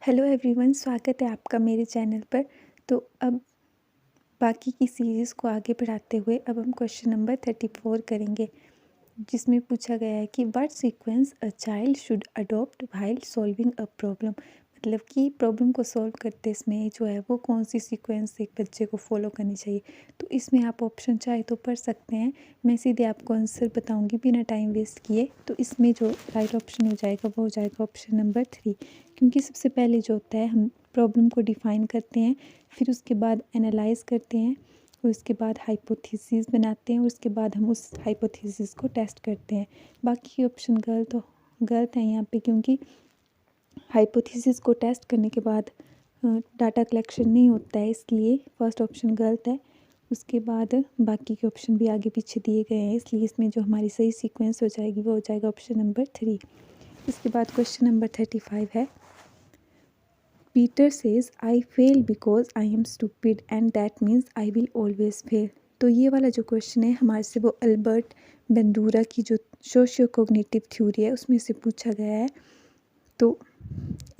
Hello everyone, स्वागत है आपका मेरे चैनल पर। तो अब बाकी की सीरीज़ को आगे बढ़ाते हुए अब हम क्वेश्चन नंबर 34 करेंगे, जिसमें पूछा गया है कि what sequence a child should adopt while solving a problem. मतलब कि प्रॉब्लम को सॉल्व करते इसमें जो है वो कौन सी सीक्वेंस एक बच्चे को फॉलो करनी चाहिए। तो इसमें आप ऑप्शन चाहे तो पढ़ सकते हैं, मैं सीधे आपको आंसर बताऊंगी बिना टाइम वेस्ट किए। तो इसमें जो राइट ऑप्शन हो जाएगा वो हो जाएगा ऑप्शन नंबर 3, क्योंकि सबसे पहले जो होता है हम प्रॉब्लम को डिफ़ाइन करते हैं, फिर उसके बाद एनालाइज करते हैं, और उसके बाद हाइपोथेसिस बनाते हैं, और उसके बाद हम उस हाइपोथेसिस को टेस्ट करते हैं। बाकी ऑप्शन गलत है यहाँ पे, क्योंकि हाइपोथेसिस को टेस्ट करने के बाद डाटा कलेक्शन नहीं होता है, इसलिए फर्स्ट ऑप्शन गलत है। उसके बाद बाकी के ऑप्शन भी आगे पीछे दिए गए हैं, इसलिए इसमें जो हमारी सही सीक्वेंस हो जाएगी वो हो जाएगा ऑप्शन नंबर 3। इसके बाद क्वेश्चन नंबर 35 है, Peter says I fail because I am stupid and that means I will always fail. तो ये वाला जो क्वेश्चन है हमारे से वो अल्बर्ट बंडूरा की जो सोशियो कोग्निटिव थ्योरी है उसमें से पूछा गया है। तो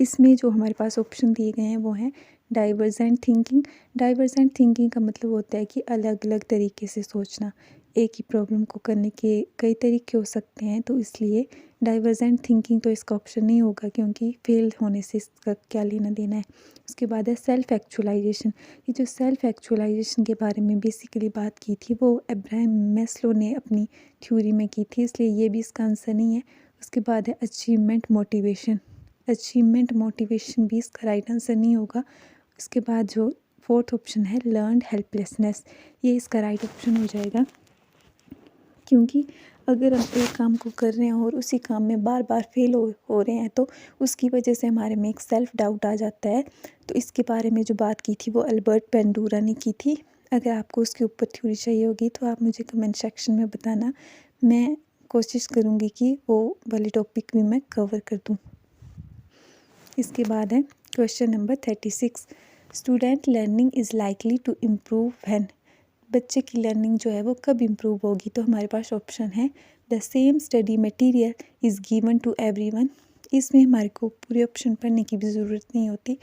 इसमें जो हमारे पास ऑप्शन दिए गए हैं वो हैं डाइवर्जेंट थिंकिंग। डाइवर्जेंट थिंकिंग का मतलब होता है कि अलग अलग तरीके से सोचना, एक ही प्रॉब्लम को करने के कई तरीके हो सकते हैं, तो इसलिए डाइवर्जेंट थिंकिंग तो इसका ऑप्शन नहीं होगा, क्योंकि फेल होने से इसका क्या लेना देना है। उसके बाद है सेल्फ एक्चुअलाइजेशन। ये जो सेल्फ एक्चुअलाइजेशन के बारे में बेसिकली बात की थी वो अब्राहम मैस्लो ने अपनी थ्योरी में की थी, इसलिए ये भी इसका आंसर नहीं है। उसके बाद है अचीवमेंट मोटिवेशन। अचीवमेंट मोटिवेशन भी इसका राइट आंसर नहीं होगा। इसके बाद जो फोर्थ ऑप्शन है लर्नड हेल्पलेसनेस, ये इसका राइट ऑप्शन हो जाएगा, क्योंकि अगर हम एक काम को कर रहे हैं और उसी काम में बार बार फेल हो रहे हैं तो उसकी वजह से हमारे में एक सेल्फ डाउट आ जाता है। तो इसके बारे में जो बात की थी वो अल्बर्ट पेंडूरा ने की थी। अगर आपको उसके ऊपर थ्योरी चाहिए होगी तो आप मुझे कमेंट सेक्शन में बताना, मैं कोशिश करूँगी कि वो वाले टॉपिक भी मैं कवर कर दूँ। इसके बाद है question number 36, student learning is likely to improve when. बच्चे की लर्निंग जो है वो कब इम्प्रूव होगी। तो हमारे पास ऑप्शन है the same study material is given to everyone. इसमें हमारे को पूरे ऑप्शन पढ़ने की भी ज़रूरत नहीं होती,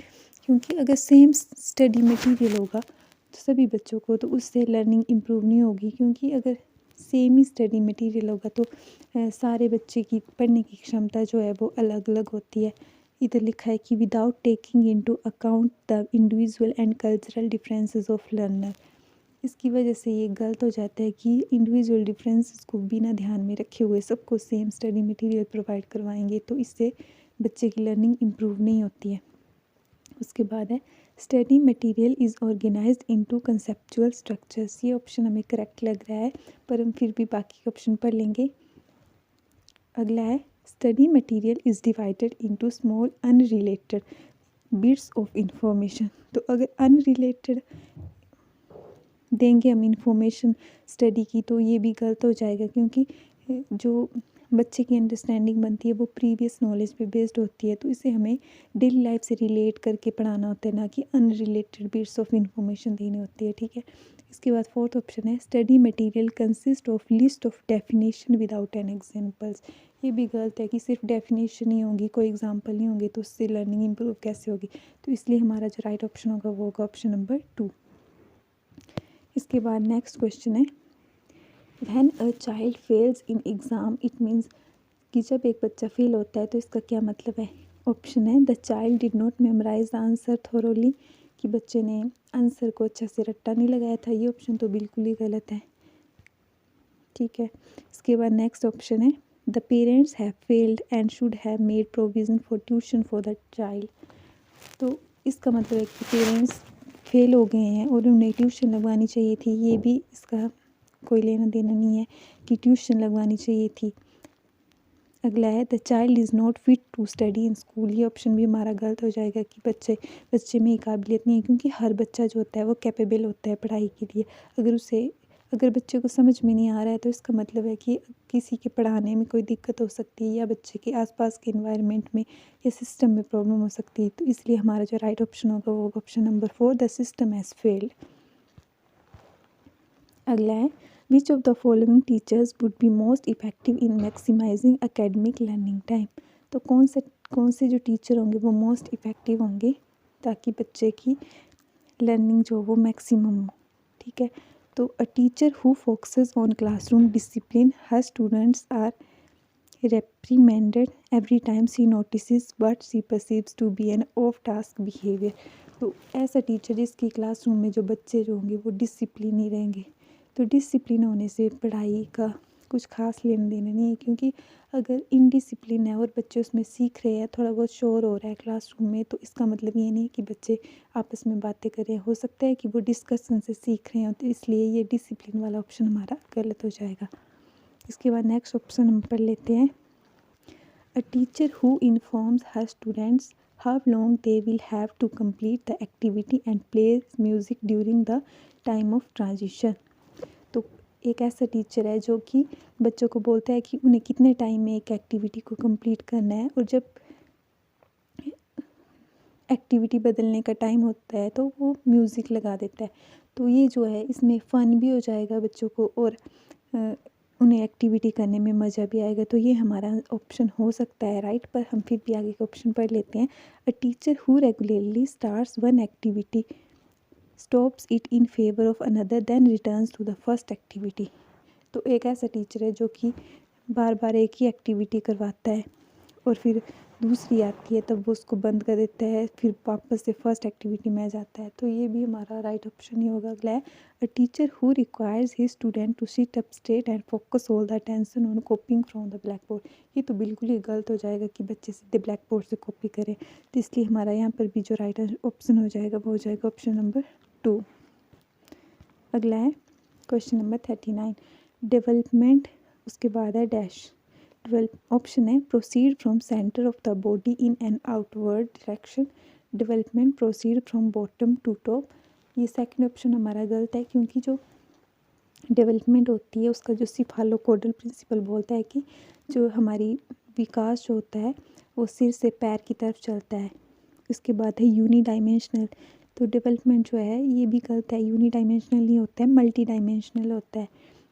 क्योंकि अगर सेम स्टडी मटेरियल होगा तो सभी बच्चों को, तो उससे लर्निंग इम्प्रूव नहीं होगी, क्योंकि अगर सेम ही स्टडी मटेरियल होगा तो सारे बच्चे की पढ़ने की क्षमता जो है वो अलग अलग होती है। इधर लिखा है कि without taking into account the individual and cultural differences of learner. इसकी वजह से ये गलत हो जाता है कि इंडिविजुअल डिफरेंसेस को बिना ध्यान में रखे हुए सबको सेम स्टडी मटेरियल प्रोवाइड करवाएंगे, तो इससे बच्चे की लर्निंग इम्प्रूव नहीं होती है। उसके बाद है study material is organised into conceptual structures. ये ऑप्शन हमें करेक्ट लग रहा है, पर हम फिर भी बाकी ऑप्शन पढ़ लेंगे। अगला है study material is divided into small unrelated bits of information. तो अगर अनरिलेटेड देंगे हम इंफॉर्मेशन स्टडी की तो ये भी गलत हो जाएगा, क्योंकि जो बच्चे की अंडरस्टैंडिंग बनती है वो प्रीवियस नॉलेज पे बेस्ड होती है, तो इसे हमें डेली लाइफ से रिलेट करके पढ़ाना होता है, ना कि अनरिलेटेड बिट्स ऑफ इंफॉर्मेशन देनी होती है। ठीक है। इसके बाद फोर्थ ऑप्शन है study material consist of list of definition without an examples. ये भी गलत है कि सिर्फ डेफिनेशन ही होगी, कोई एग्जांपल नहीं होंगे, तो उससे लर्निंग इम्प्रूव कैसे होगी। तो इसलिए हमारा जो राइट ऑप्शन होगा वो होगा ऑप्शन नंबर 2। इसके बाद नेक्स्ट क्वेश्चन है when a child fails in exam it means, कि जब एक बच्चा फेल होता है तो इसका क्या मतलब है। ऑप्शन है the child did not memorise the answer thoroughly, कि बच्चे ने आंसर को अच्छे से रट्टा नहीं लगाया था। ये ऑप्शन तो बिल्कुल ही गलत है। ठीक है। इसके बाद नेक्स्ट ऑप्शन है the parents have failed and should have made provision for tuition for the child. तो इसका मतलब है कि पेरेंट्स फेल हो गए हैं और उन्हें ट्यूशन लगवानी चाहिए थी। ये भी इसका कोई लेना देना नहीं है कि ट्यूशन लगवानी चाहिए थी। अगला है the child is not fit to study in school. ये ऑप्शन भी हमारा गलत हो जाएगा कि बच्चे में काबिलियत नहीं है, क्योंकि हर बच्चा जो होता है वो कैपेबल होता है पढ़ाई के लिए। अगर बच्चे को समझ में नहीं आ रहा है तो इसका मतलब है कि किसी के पढ़ाने में कोई दिक्कत हो सकती है, या बच्चे के आसपास के इन्वायरमेंट में या सिस्टम में प्रॉब्लम हो सकती है। तो इसलिए हमारा जो राइट ऑप्शन होगा वो होगा option number 4, the system has failed. अगला है which of the following teachers would be most effective in maximising academic learning time. तो कौन से कौन से जो टीचर होंगे वो मोस्ट इफ़ेक्टिव होंगे ताकि बच्चे की लर्निंग जो वो मैक्सिमम हो। ठीक है, तो a teacher who focuses on classroom discipline her students are reprimanded every time she notices what she perceives to be an off task behavior। तो ऐसा टीचर जिसकी क्लासरूम में जो बच्चे जो होंगे वो डिसिप्लिन ही रहेंगे। तो डिसिप्लिन होने से पढ़ाई का कुछ खास लेना देना नहीं है, क्योंकि अगर इनडिसिप्लिन है और बच्चे उसमें सीख रहे हैं, थोड़ा बहुत शोर हो रहा है क्लासरूम में, तो इसका मतलब ये नहीं कि बच्चे आपस में बातें कर रहे हैं। हो सकता है कि वो डिस्कशन से सीख रहे हो, तो इसलिए ये डिसिप्लिन वाला ऑप्शन हमारा गलत हो जाएगा। इसके बाद नेक्स्ट ऑप्शन हम पढ़ लेते हैं। A teacher who informs her students how long they will have to complete the activity and plays music during the time of transition. तो एक ऐसा टीचर है जो कि बच्चों को बोलता है कि उन्हें कितने टाइम में एक एक्टिविटी को कंप्लीट करना है, और जब एक्टिविटी बदलने का टाइम होता है तो वो म्यूज़िक लगा देता है। तो ये जो है इसमें फ़न भी हो जाएगा बच्चों को, और उन्हें एक्टिविटी करने में मज़ा भी आएगा। तो ये हमारा ऑप्शन हो सकता है राइट, पर हम फिर भी आगे का ऑप्शन पढ़ लेते हैं। A teacher who regularly starts one activity stops it in favour of another then returns to the first activity. तो एक ऐसा टीचर है जो कि बार बार एक ही एक्टिविटी करवाता है और फिर दूसरी आती है तब वो उसको बंद कर देता है, फिर वापस से फर्स्ट एक्टिविटी में आ जाता है। तो ये भी हमारा राइट ऑप्शन ही होगा। अगला है a teacher who requires his student to sit up straight and focus all the attention on copying from the black board. ये तो बिल्कुल ही गलत हो जाएगा कि बच्चे सीधे ब्लैक बोर्ड से कॉपी करें, तो इसलिए हमारा यहाँ पर भी जो राइट ऑप्शन हो जाएगा वो हो जाएगा ऑप्शन नंबर 2। अगला है क्वेश्चन नंबर 39। डेवलपमेंट, उसके बाद है डैश। ऑप्शन है proceed from centre of the body in an outward direction. Development proceed from bottom to top. ये सेकंड ऑप्शन हमारा गलत है, क्योंकि जो डेवलपमेंट होती है उसका जो सिफालोकोडल प्रिंसिपल बोलता है कि जो हमारी विकास जो होता है वो सिर से पैर की तरफ चलता है। इसके बाद है यूनी डायमेंशनल। तो डेवलपमेंट जो है ये भी गलत है, यूनी डायमेंशनल नहीं होता है, मल्टी डायमेंशनल होता है।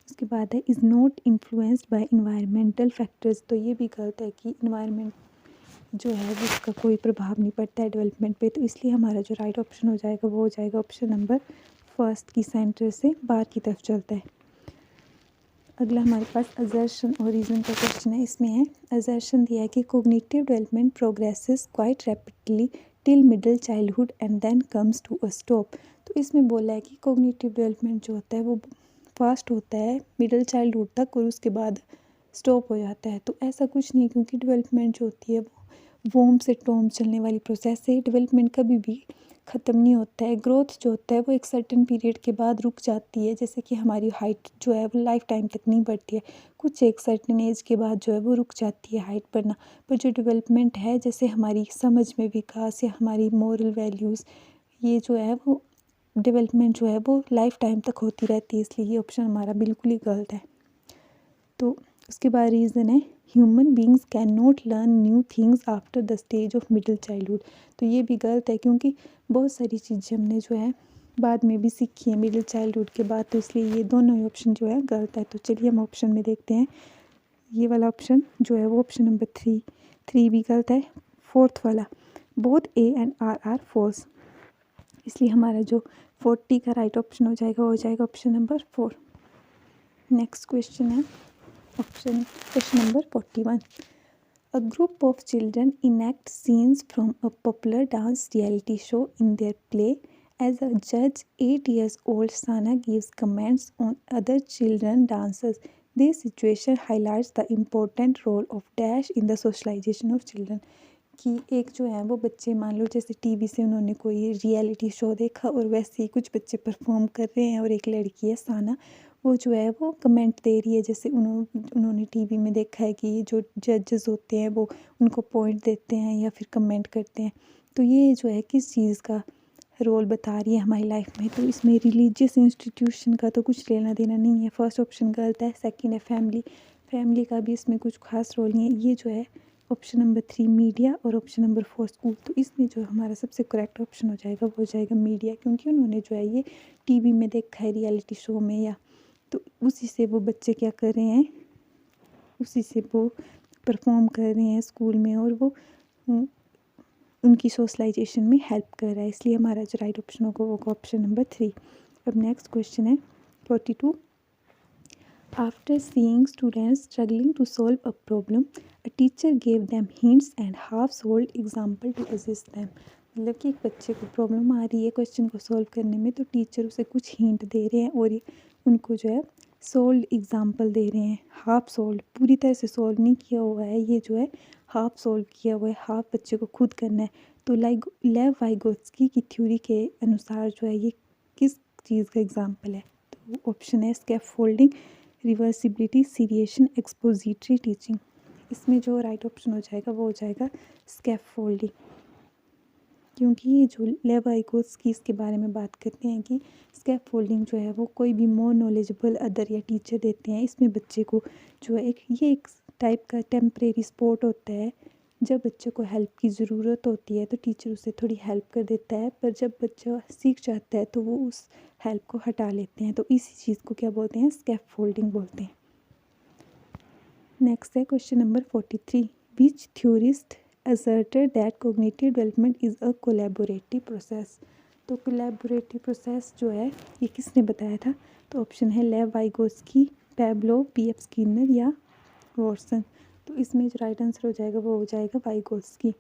उसके बाद है is not influenced by environmental factors. तो ये भी गलत है कि इन्वायरमेंट जो है वो उसका कोई प्रभाव नहीं पड़ता है डेवलपमेंट पे। तो इसलिए हमारा जो राइट ऑप्शन हो जाएगा वो हो जाएगा ऑप्शन नंबर फर्स्ट की सेंटर से बाहर की तरफ चलता है। अगला हमारे पास असर्शन और रीज़न का क्वेश्चन है। इसमें है असर्शन दिया है कि cognitive development progresses quite rapidly till middle childhood and then comes to a stop. तो इसमें बोला है कि कोग्निटिव डेवलपमेंट जो होता है वो फास्ट होता है मिडिल चाइल्डहुड तक और उसके बाद स्टॉप हो जाता है। तो ऐसा कुछ नहीं, क्योंकि डेवलपमेंट जो होती है वो वोम से टॉम चलने वाली प्रोसेस है। डेवलपमेंट कभी भी ख़त्म नहीं होता है। ग्रोथ जो होता है वो एक सर्टेन पीरियड के बाद रुक जाती है, जैसे कि हमारी हाइट जो है वो लाइफ टाइम तक नहीं बढ़ती है, कुछ एक सर्टेन एज के बाद जो है वो रुक जाती है हाइट बढ़ना। पर जो डेवलपमेंट है, जैसे हमारी समझ में विकास या हमारी मॉरल वैल्यूज़, ये जो है वो डेवलपमेंट जो है वो लाइफ टाइम तक होती रहती है। इसलिए ये ऑप्शन हमारा बिल्कुल ही गलत है। तो उसके बाद रीज़न है human beings can not learn new things after the stage of middle childhood. तो ये भी गलत है, क्योंकि बहुत सारी चीज़ें हमने जो है बाद में भी सीखी है मिडिल चाइल्डहुड के बाद। तो इसलिए ये दोनों ही ऑप्शन जो है गलत है। तो चलिए हम ऑप्शन में देखते हैं। ये वाला ऑप्शन जो है वो ऑप्शन नंबर 3 भी गलत है। फोर्थ वाला both A and R false. इसलिए हमारा जो 40 का राइट ऑप्शन हो जाएगा वो हो जाएगा ऑप्शन नंबर 4। नेक्स्ट क्वेश्चन है question number 41. A group of children enact scenes from a popular dance reality show in their play. As a judge, 8 years old Sana gives comments on other children dancers. This situation highlights the important role of dash in the socialization of children. कि एक जो है वो बच्चे, मान लो जैसे TV से उन्होंने कोई रियलिटी शो देखा और वैसे ही कुछ बच्चे परफॉर्म कर रहे हैं, और एक लड़की है साना, वो जो है वो कमेंट दे रही है। जैसे उन्होंने टीवी में देखा है कि जो जजेस होते हैं वो उनको पॉइंट देते हैं या फिर कमेंट करते हैं। तो ये जो है किस चीज़ का रोल बता रही है हमारी लाइफ में। तो इसमें रिलीजियस इंस्टीट्यूशन का तो कुछ लेना देना नहीं है। फर्स्ट ऑप्शन गलत है। सेकंड है फैमिली का भी इसमें कुछ खास रोल नहीं है। ये जो है ऑप्शन नंबर 3 मीडिया और ऑप्शन नंबर 4 स्कूल। तो इसमें जो हमारा सबसे करेक्ट ऑप्शन हो जाएगा वो हो जाएगा मीडिया, क्योंकि उन्होंने जो है ये टीवी में देखा है रियलिटी शो में, या तो उसी से वो बच्चे क्या कर रहे हैं, उसी से वो परफॉर्म कर रहे हैं स्कूल में, और वो उनकी सोशलाइजेशन में हेल्प कर रहा है, इसलिए हमारा जो राइट ऑप्शन होगा वो ऑप्शन नंबर 3। अब नेक्स्ट क्वेश्चन है 42। After seeing students struggling to solve a problem a teacher gave them hints and half solved example to assist them. मतलब कि एक बच्चे को प्रॉब्लम आ रही है क्वेश्चन को सॉल्व करने में, तो टीचर उसे कुछ हिंट दे रहे हैं और ये उनको जो है सोल्ड एग्जाम्पल दे रहे हैं। हाफ सोल्ड, पूरी तरह से सॉल्व नहीं किया हुआ है, ये जो है हाफ सॉल्व किया हुआ है, हाफ बच्चे को खुद करना है। तो लेव वाइगोत्स्की की थ्योरी के अनुसार जो है ये किस चीज़ का एग्जाम्पल है? तो ऑप्शन है scaffolding, reversibility, seriation, expository teaching. इसमें जो राइट ऑप्शन हो जाएगा वो हो जाएगा स्कैफोल्डिंग, क्योंकि ये जो लेव वाइगोत्स्की इसके बारे में बात करते हैं कि स्कैफोल्डिंग जो है वो कोई भी मोर नॉलेजेबल अदर या टीचर देते हैं। इसमें बच्चे को जो है एक टाइप का टेम्परेरी सपोर्ट होता है। जब बच्चे को हेल्प की ज़रूरत होती है तो टीचर उसे थोड़ी हेल्प कर देता है, पर जब बच्चा सीख जाता है तो वो उस हेल्प को हटा लेते हैं। तो इसी चीज़ को क्या बोलते हैं? स्कैफोल्डिंग बोलते हैं। नेक्स्ट है question number 43। Which theorist asserted that cognitive development is a collaborative process। तो collaborative process जो है ये किसने बताया था? तो ऑप्शन है लेव वाइगोत्स्की, पैब्लो, पी.एफ. स्किनर या वॉटसन। तो इसमें जो राइट आंसर हो जाएगा वो हो जाएगा वाइगोत्स्की,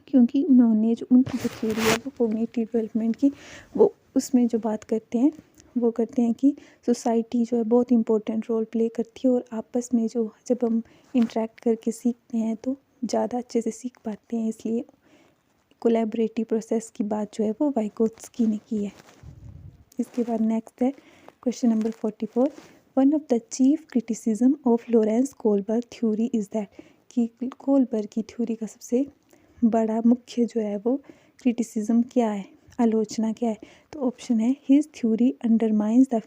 क्योंकि उन्होंने जो उनकी जो थ्योरी है वो कॉग्निटिव डेवलपमेंट की, वो उसमें जो बात करते हैं वो करते हैं कि सोसाइटी जो है बहुत इंपॉर्टेंट रोल प्ले करती है और आपस में जो जब हम इंटरेक्ट करके सीखते हैं तो ज़्यादा अच्छे से सीख पाते हैं, इसलिए कोलैबोरेटिव प्रोसेस की बात जो है वो वाइगोत्स्की ने की है। इसके बाद नेक्स्ट है question number 44। One of the chief criticism of Lawrence Kohlberg theory is that, कि कोलबर्ग की थ्योरी का सबसे बड़ा मुख्य जो है वो क्रिटिसिज्म क्या है, आलोचना क्या है? तो ऑप्शन है his theory undermines the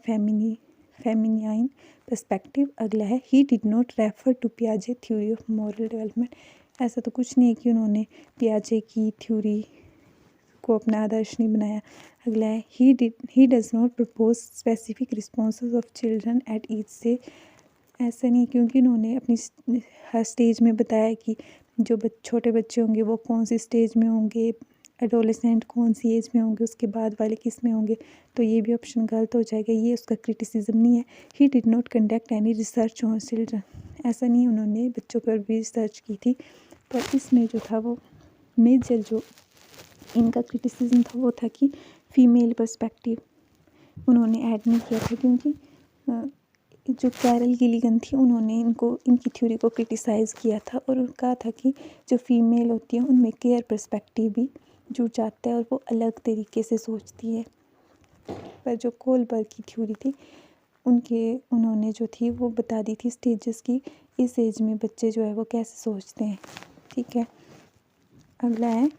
feminine perspective. अगला है ही डिड नॉट रेफर टू पियाजे थ्योरी ऑफ मॉरल डेवलपमेंट। ऐसा तो कुछ नहीं है कि उन्होंने पियाजे की थ्योरी को अपना आदर्श नहीं बनाया। अगला है he does not propose specific responses of children at each से। ऐसा नहीं, क्योंकि उन्होंने अपनी हर स्टेज में बताया कि जो छोटे बच्चे होंगे वो कौन सी स्टेज में होंगे, एडोलेसेंट कौन सी एज में होंगे, उसके बाद वाले किस में होंगे। तो ये भी ऑप्शन गलत हो जाएगा, ये उसका क्रिटिसिज्म नहीं है। ही did not conduct any research on children. ऐसा नहीं, उन्होंने बच्चों पर भी रिसर्च की थी, पर इसमें जो था वो मेजर जो इनका क्रिटिसिज्म था वो था कि फ़ीमेल पर्सपेक्टिव उन्होंने ऐड नहीं किया था, क्योंकि जो कैरल गिलिगन थी उन्होंने इनकी थ्योरी को क्रिटिसाइज़ किया था और कहा था कि जो फीमेल होती है उनमें केयर पर्सपेक्टिव भी जुड़ जाता है और वो अलग तरीके से सोचती है। पर जो कोलबर्ग की थ्योरी थी उन्होंने जो थी वो बता दी थी स्टेजेस की, इस एज में बच्चे जो है वो कैसे सोचते हैं। ठीक है, अगला है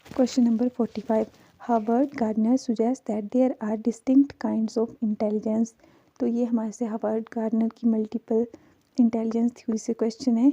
question number 45। Harvard Gardner suggest that there are distinct kinds of intelligence. तो ये हमारे से हार्वर्ड गार्डनर की मल्टीपल इंटेलिजेंस थ्योरी से क्वेश्चन है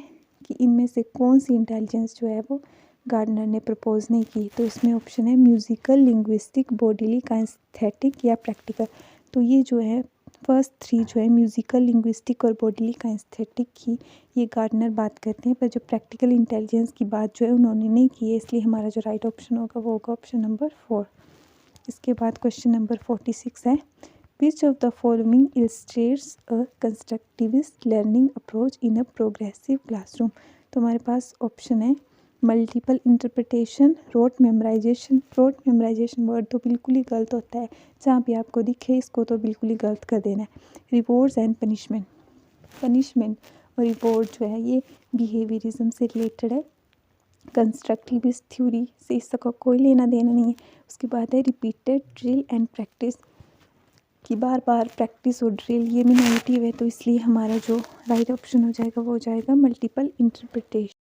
कि इनमें से कौन सी इंटेलिजेंस जो है वो गार्डनर ने प्रपोज नहीं की। तो इसमें ऑप्शन है म्यूज़िकल, लिंग्विस्टिक, बॉडीली, काइनेस्थेटिक या प्रैक्टिकल। तो ये जो है फर्स्ट थ्री जो है म्यूज़िकल, लिंग्विस्टिक और बॉडीली काइनेस्थेटिक की ये गार्डनर बात करते हैं, पर जो प्रैक्टिकल इंटेलिजेंस की बात जो है उन्होंने नहीं की है, इसलिए हमारा जो राइट ऑप्शन होगा वो होगा ऑप्शन नंबर 4। इसके बाद क्वेश्चन नंबर 46 है which of the following illustrates a constructivist learning approach in a progressive classroom. तो हमारे पास ऑप्शन है multiple interpretation, rote memorisation. Rote memorisation word तो बिल्कुल ही गलत होता है, जहाँ भी आपको दिखे इसको तो बिल्कुल ही गलत कर देना है। रिवॉर्ड्स एंड पनिशमेंट और रिवॉर्ड जो है ये बिहेवियरिज्म से रिलेटेड है, कंस्ट्रक्टिविस्ट थ्योरी से इसका कोई लेना देना नहीं है। उसके बाद है रिपीटेड ड्रिल एंड प्रैक्टिस, कि बार बार प्रैक्टिस और ड्रिल ये मिनोरेटिव है, तो इसलिए हमारा जो राइट ऑप्शन हो जाएगा वो हो जाएगा मल्टीपल इंटरप्रिटेशन।